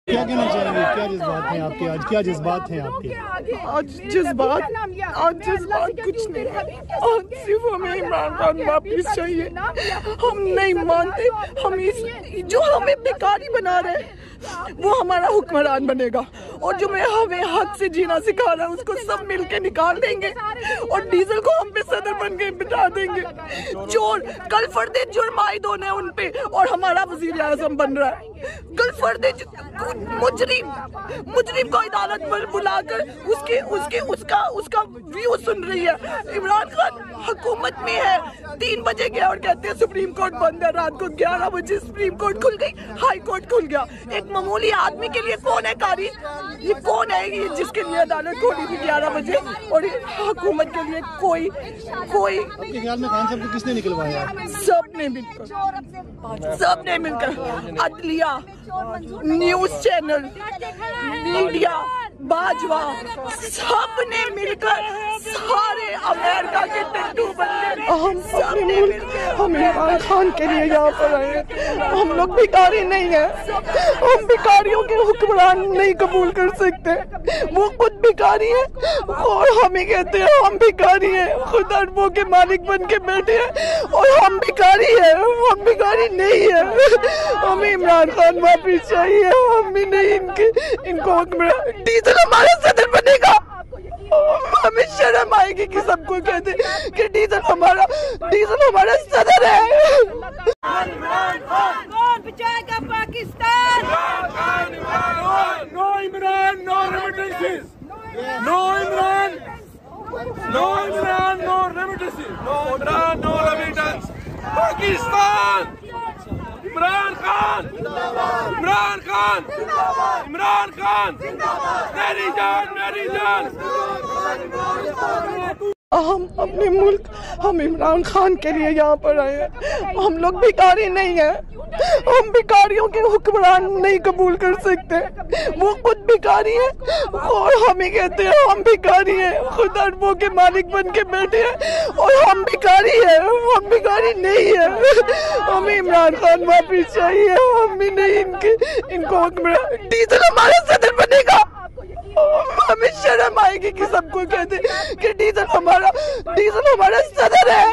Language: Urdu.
کیا کہنا چاہیں گے؟ کیا جذبات ہیں آپ کے آج؟ کیا جذبات ہیں آپ کے آج جذبات کچھ نہیں، آج صرف ہمیں عمران خان واپس چاہیے۔ ہم نہیں مانتے، جو ہمیں بھکاری بنا رہے ہیں وہ ہمارا حکمران بنے گا، اور جو ہمیں حق سے جینا سکھا رہا ہے اس کو سب مل کے نکال دیں گے، اور ڈیزل کو ہم پہ صدر بن کے بٹھا دیں گے۔ چور کل فرد جرم عائد ہونے ہیں ان پہ، اور ہمارا وزیر اعظم بن رہا ہے۔ کل فرد مجرم کو عدالت پر بلا کر اس کا ویو سن رہی ہے۔ عمران خان حکومت میں ہے، 3 بجے گیا اور کہتے ہیں سپریم کورٹ بند ہے، رات کو 11 بجے سپریم کورٹ کھل گئی، ہائی کورٹ کھل گیا۔ ایک معمولی آدمی کے لیے کون ہے قاری؟ یہ کون ہے یہ جس کے لیے عدالت کھولی تھی 11 بجے، اور حکومت کے لیے کوئی آپ کے خیال میں خان صاحب کو کس نے نکلوایا؟ سب نے مل کر عدلیہ، نیوز چینل، میڈیا، باجوا، سب نے مل کر، سارے امریکہ کے ٹٹو بندے ہم عمران خان کے لیے یہاں پر آئے ہیں۔ ہم لوگ بھکاری نہیں ہیں، ہم بھکاریوں کے حکمران نہیں قبول کر سکتے۔ وہ خود بھکاری ہیں اور ہمیں کہتے ہیں ہم بھکاری ہیں، خود اربوں کے مالک بن کے بیٹھے ہیں، اور ہم بھکاری ہیں، ہم بھکاری نہیں ہیں۔ ہمیں عمران خان واپس چاہیے، ہم بھی نہیں ان کو حکمران۔ ڈیزل ہمارا صدر بنے گا، ہمیں شرم آئے گی کہ سب کو کہتے کہ ڈیزل ہمارا صدر ہے۔ کون بچائے گا پاکستان؟ نو عمران، نو ریمیٹنسز، نو عمران، نو عمران، نو ریمیٹنسز، نو عمران، نو ریمیٹنس۔ پاکستان، عمران خان، عمران خان، عمران خان، میری جان، میری جان۔ ہم اپنے ملک، ہم عمران خان کے لیے یہاں پر آئے ہیں۔ ہم لوگ بھکاری نہیں ہیں، ہم بھکاریوں کے حکمران نہیں قبول کر سکتے۔ وہ خود بھکاری ہیں اور ہمیں کہتے ہیں ہم بھکاری ہیں، خود اربوں کے مالک بن کے بیٹھے ہیں، اور ہم بھکاری ہیں، ہم بھکاری نہیں ہیں۔ ہمیں عمران خان واپس چاہیے، ہم بھی نہیں ان کو حکمران۔ ڈیزل ہمارا صدر بنے گا، ہمیں شرم آئے گی کہ سب کو کہتے کہ ڈیزل ہمارا صدر ہے۔